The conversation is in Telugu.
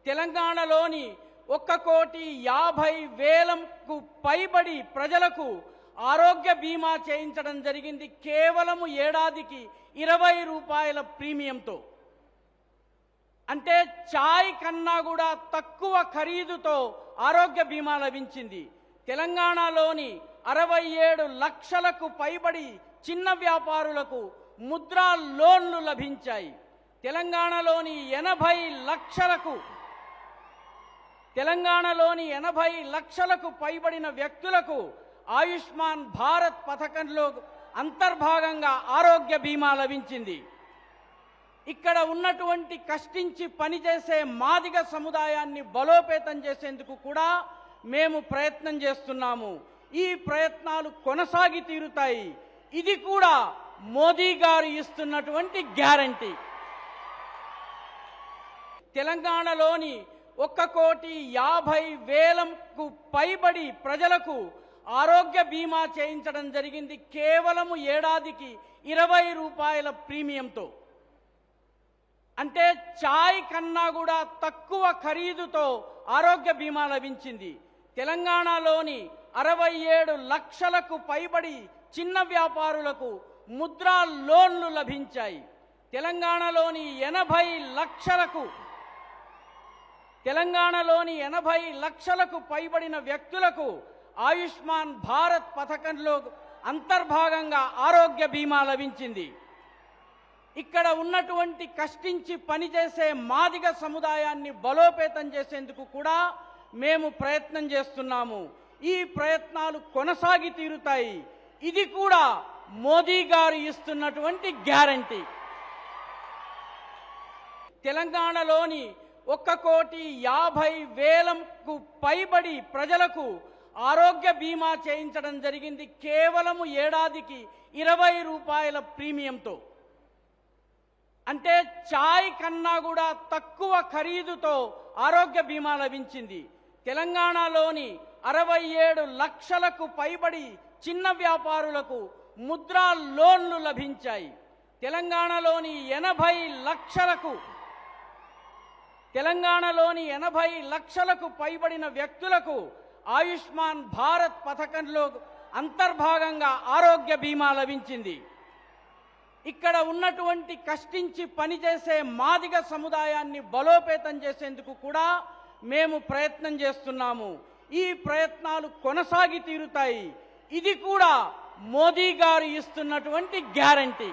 తెలంగాణలోని 1,50,000కు పైబడి ప్రజలకు ఆరోగ్య బీమా చేయించడం జరిగింది కేవలం ఏడాదికి 20 రూపాయల ప్రీమియంతో. అంటే చాయ్ కన్నా కూడా తక్కువ ఖరీదుతో ఆరోగ్య బీమా లభించింది. తెలంగాణలోని 67 లక్షలకు పైబడి చిన్న వ్యాపారులకు ముద్రా లోన్లు లభించాయి. తెలంగాణలోని 80 లక్షలకు పైబడిన వ్యక్తులకు ఆయుష్మాన్ భారత్ పథకంలో అంతర్భాగంగా ఆరోగ్య బీమా లభించింది. ఇక్కడ ఉన్నటువంటి కష్టించి పనిచేసే మాదిగ సముదాయాన్ని బలోపేతం చేసేందుకు కూడా మేము ప్రయత్నం చేస్తున్నాము. ఈ ప్రయత్నాలు కొనసాగి తీరుతాయి. ఇది కూడా మోదీ గారు ఇస్తున్నటువంటి గ్యారంటీ. తెలంగాణలోని 1,50,000కు పైబడి ప్రజలకు ఆరోగ్య బీమా చేయించడం జరిగింది కేవలం ఏడాదికి 20 రూపాయల ప్రీమియంతో. అంటే చాయ్ కన్నా కూడా తక్కువ ఖరీదుతో ఆరోగ్య బీమా లభించింది. తెలంగాణలోని 67 లక్షలకు పైబడి చిన్న వ్యాపారులకు ముద్రా లోన్లు లభించాయి. తెలంగాణలోని 80 లక్షలకు పైబడిన వ్యక్తులకు ఆయుష్మాన్ భారత్ పథకంలో అంతర్భాగంగా ఆరోగ్య బీమా లభించింది. ఇక్కడ ఉన్నటువంటి కష్టించి పనిచేసే మాదిగ సముదాయాన్ని బలోపేతం చేసేందుకు కూడా మేము ప్రయత్నం చేస్తున్నాము. ఈ ప్రయత్నాలు కొనసాగి తీరుతాయి. ఇది కూడా మోదీ గారు ఇస్తున్నటువంటి గ్యారంటీ. తెలంగాణలోని 1,50,000కు పైబడి ప్రజలకు ఆరోగ్య బీమా చేయించడం జరిగింది కేవలం ఏడాదికి 20 రూపాయల ప్రీమియంతో. అంటే చాయ్ కన్నా కూడా తక్కువ ఖరీదుతో ఆరోగ్య బీమా లభించింది. తెలంగాణలోని 67 లక్షలకు పైబడి చిన్న వ్యాపారులకు ముద్రా లోన్లు లభించాయి. తెలంగాణలోని 80 లక్షలకు పైబడిన వ్యక్తులకు ఆయుష్మాన్ భారత్ పథకంలో అంతర్భాగంగా ఆరోగ్య బీమా లభించింది. ఇక్కడ ఉన్నటువంటి కష్టించి పనిచేసే మాదిగ సముదాయాన్ని బలోపేతం చేసేందుకు కూడా మేము ప్రయత్నం చేస్తున్నాము. ఈ ప్రయత్నాలు కొనసాగి తీరుతాయి. ఇది కూడా మోదీ గారు ఇస్తున్నటువంటి గ్యారంటీ.